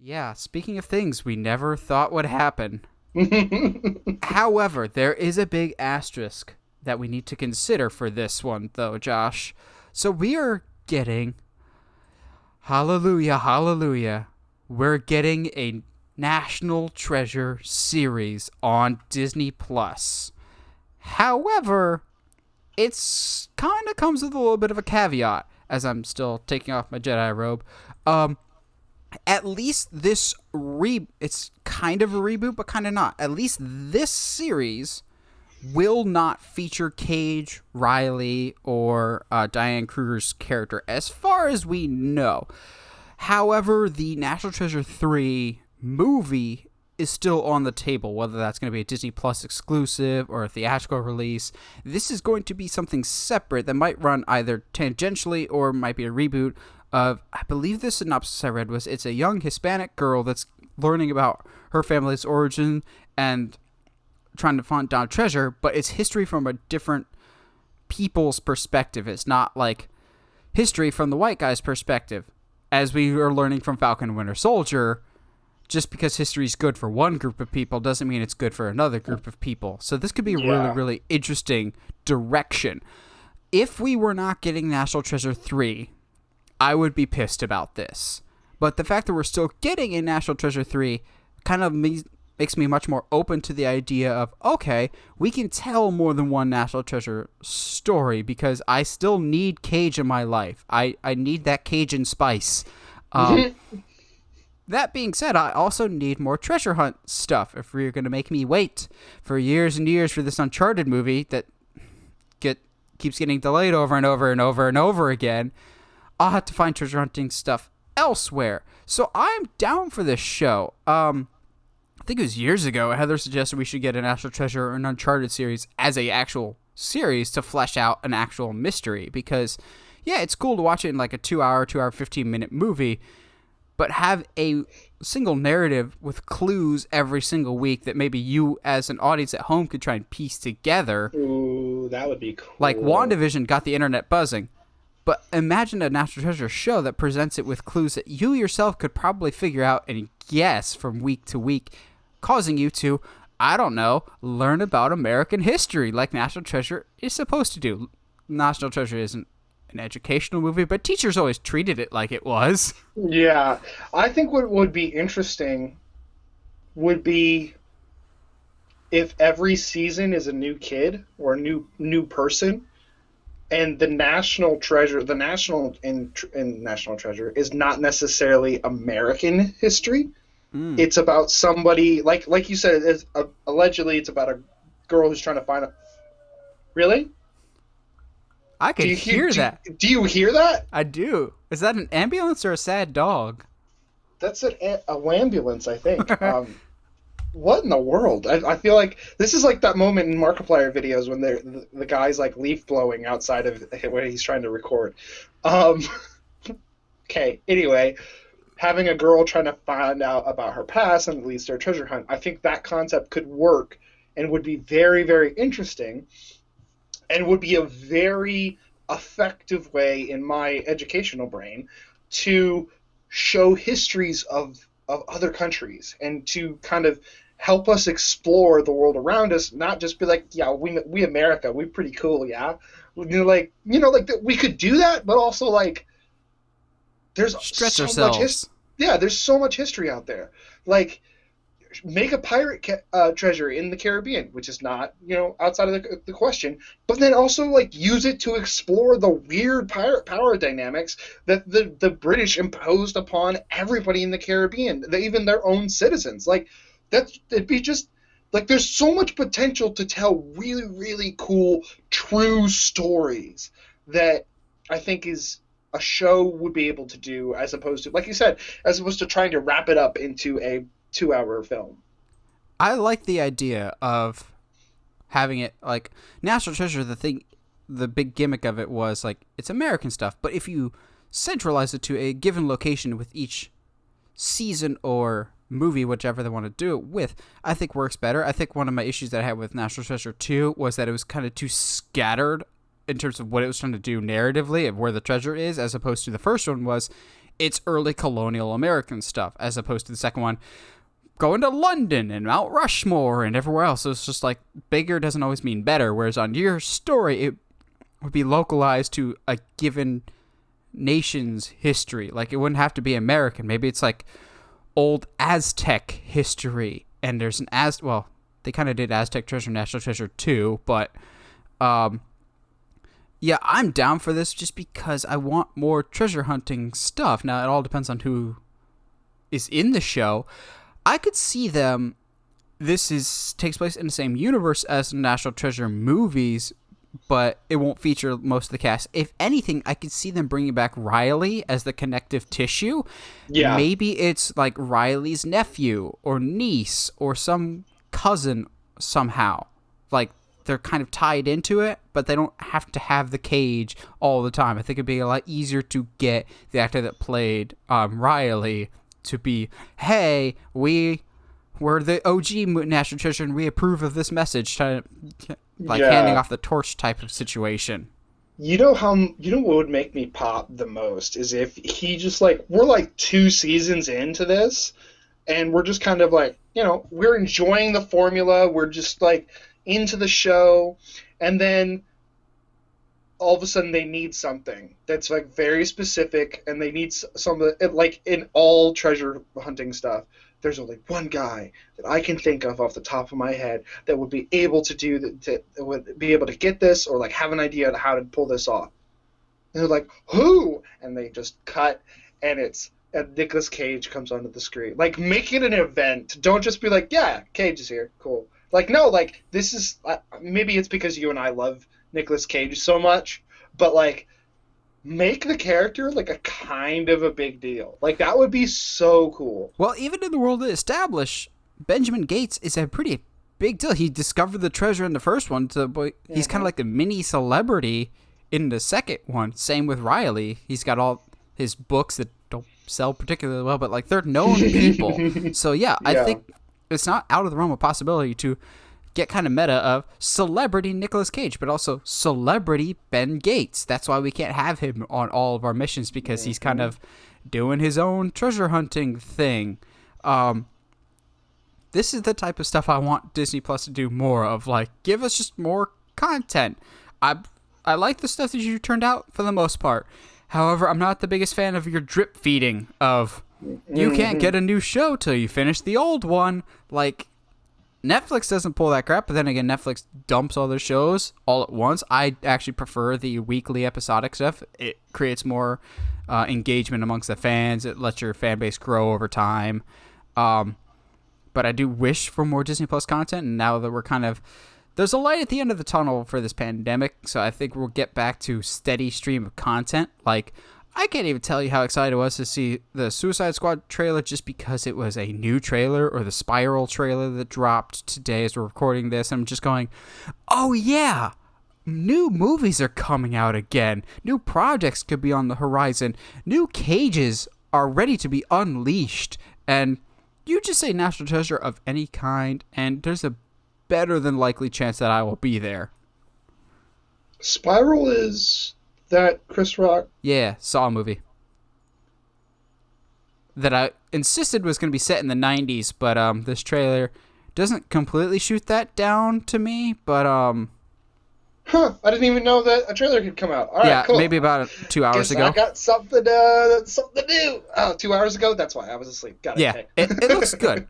Yeah, speaking of things we never thought would happen. However, there is a big asterisk that we need to consider for this one, though, Josh. So we are getting, hallelujah, hallelujah, we're getting a National Treasure series on Disney Plus. However, it's kind of comes with a little bit of a caveat, as I'm still taking off my Jedi robe. At least this it's kind of a reboot, but kind of not. At least this series will not feature Cage, Riley, or Diane Kruger's character, as far as we know. However, the National Treasure 3 movie is still on the table, whether that's going to be a Disney Plus exclusive or a theatrical release. This is going to be something separate that might run either tangentially or might be a reboot of, I believe the synopsis I read was, it's a young Hispanic girl that's learning about her family's origin and trying to find down treasure, but it's history from a different people's perspective. It's not like history from the white guy's perspective, as we are learning from Falcon and Winter Soldier. Just because history is good for one group of people doesn't mean it's good for another group of people. So this could be a really, really interesting direction. If we were not getting National Treasure 3, I would be pissed about this. But the fact that we're still getting a National Treasure 3 kind of makes me much more open to the idea of, okay, we can tell more than one National Treasure story, because I still need Cage in my life. I need that Cajun spice. That being said, I also need more treasure hunt stuff. If you're going to make me wait for years and years for this Uncharted movie that keeps getting delayed over and over and over and over again, I'll have to find treasure hunting stuff elsewhere. So I'm down for this show. I think it was years ago, Heather suggested we should get a National Treasure or an Uncharted series as a actual series to flesh out an actual mystery. Because, yeah, it's cool to watch it in like a 2 hour, 15-minute movie, but have a single narrative with clues every single week that maybe you as an audience at home could try and piece together. Ooh, that would be cool. Like WandaVision got the internet buzzing. But imagine a National Treasure show that presents it with clues that you yourself could probably figure out and guess from week to week, causing you to, I don't know, learn about American history like National Treasure is supposed to do. National Treasure isn't an educational movie, but teachers always treated it like it was. Yeah. I think what would be interesting would be if every season is a new kid or a new person, and the National Treasure, the National in National Treasure is not necessarily American history. It's about somebody, like you said, allegedly it's about a girl who's trying to find a... Really? I can hear that. Do you hear that? I do. Is that an ambulance or a sad dog? That's a ambulance, I think. What in the world? I feel like this is like that moment in Markiplier videos when the guy's like leaf blowing outside of where he's trying to record. Okay, anyway, having a girl trying to find out about her past and leads to a treasure hunt, I think that concept could work and would be very, very interesting and would be a very effective way in my educational brain to show histories of other countries and to kind of help us explore the world around us, not just be like, yeah, we America, we're pretty cool, yeah. Like we could do that, but also like there's stretch so ourselves. there's so much history out there. Like, make a pirate treasure in the Caribbean, which is not, outside of the question, but then also like use it to explore the weird pirate power dynamics that the British imposed upon everybody in the Caribbean, even their own citizens. Like, it'd be just like, there's so much potential to tell really, really cool, true stories that I think is a show would be able to do, as opposed to, like you said, as opposed to trying to wrap it up into a 2-hour film. I like the idea of having it like National Treasure. The big gimmick of it was like, it's American stuff, but if you centralize it to a given location with each season or movie, whichever they want to do it with, I think works better. I think one of my issues that I had with National Treasure 2 was that it was kind of too scattered in terms of what it was trying to do narratively of where the treasure is, as opposed to the first one was, it's early colonial American stuff, as opposed to the second one going to London and Mount Rushmore and everywhere else. So it's just like bigger doesn't always mean better. Whereas on your story, it would be localized to a given nation's history. Like it wouldn't have to be American. Maybe it's like old Aztec history, and there's an well, they kind of did Aztec Treasure, National Treasure 2, but yeah, I'm down for this just because I want more treasure hunting stuff. Now it all depends on who is in the show. I could see them. Takes place in the same universe as the National Treasure movies, but it won't feature most of the cast. If anything, I could see them bringing back Riley as the connective tissue. Yeah. Maybe it's like Riley's nephew or niece or some cousin somehow. Like they're kind of tied into it, but they don't have to have the Cage all the time. I think it'd be a lot easier to get the actor that played Riley to be, hey, we're the OG National Treasure and we approve of this message, handing off the torch type of situation. You know what would make me pop the most is if he just like, we're like 2 seasons into this and we're just kind of like, we're enjoying the formula, we're just like into the show, and then all of a sudden they need something that's like very specific, and they need some of the, like in all treasure hunting stuff, there's only one guy that I can think of off the top of my head that would be able to do that, would be able to get this or like have an idea of how to pull this off. And they're like, who? And they just cut, and Nicolas Cage comes onto the screen. Like, make it an event. Don't just be like, yeah, Cage is here, cool. Like, no, like, this is, maybe it's because you and I love Nicolas Cage so much, but like, make the character like a kind of a big deal. Like, that would be so cool. Well, even in the world they establish, Benjamin Gates is a pretty big deal. He discovered the treasure in the first one, but he's kind of like the mini celebrity in the second one. Same with Riley. He's got all his books that don't sell particularly well, but like they're known people. So yeah, I think it's not out of the realm of possibility to get kind of meta of celebrity Nicolas Cage, but also celebrity Ben Gates. That's why we can't have him on all of our missions, because he's kind of doing his own treasure hunting thing. This is the type of stuff I want Disney Plus to do more of. Like, give us just more content. I like the stuff that you turned out for the most part. However, I'm not the biggest fan of your drip feeding of you can't get a new show till you finish the old one. Like, Netflix doesn't pull that crap, but then again, Netflix dumps all their shows all at once. I actually prefer the weekly episodic stuff. It creates more engagement amongst the fans. It lets your fan base grow over time. But I do wish for more Disney Plus content, and now that we're kind of... There's a light at the end of the tunnel for this pandemic, so I think we'll get back to steady stream of content. Like, I can't even tell you how excited I was to see the Suicide Squad trailer just because it was a new trailer, or the Spiral trailer that dropped today as we're recording this. I'm just going, oh yeah, new movies are coming out again. New projects could be on the horizon. New cages are ready to be unleashed. And you just say National Treasure of any kind, and there's a better than likely chance that I will be there. Spiral is... that Chris Rock? Yeah, Saw movie. That I insisted was going to be set in the 90s, but this trailer doesn't completely shoot that down to me, but Huh, I didn't even know that a trailer could come out. All right, cool. Maybe about 2 hours ago. I got something to do. Oh, 2 hours ago? That's why I was asleep. Got it. Yeah, it looks good.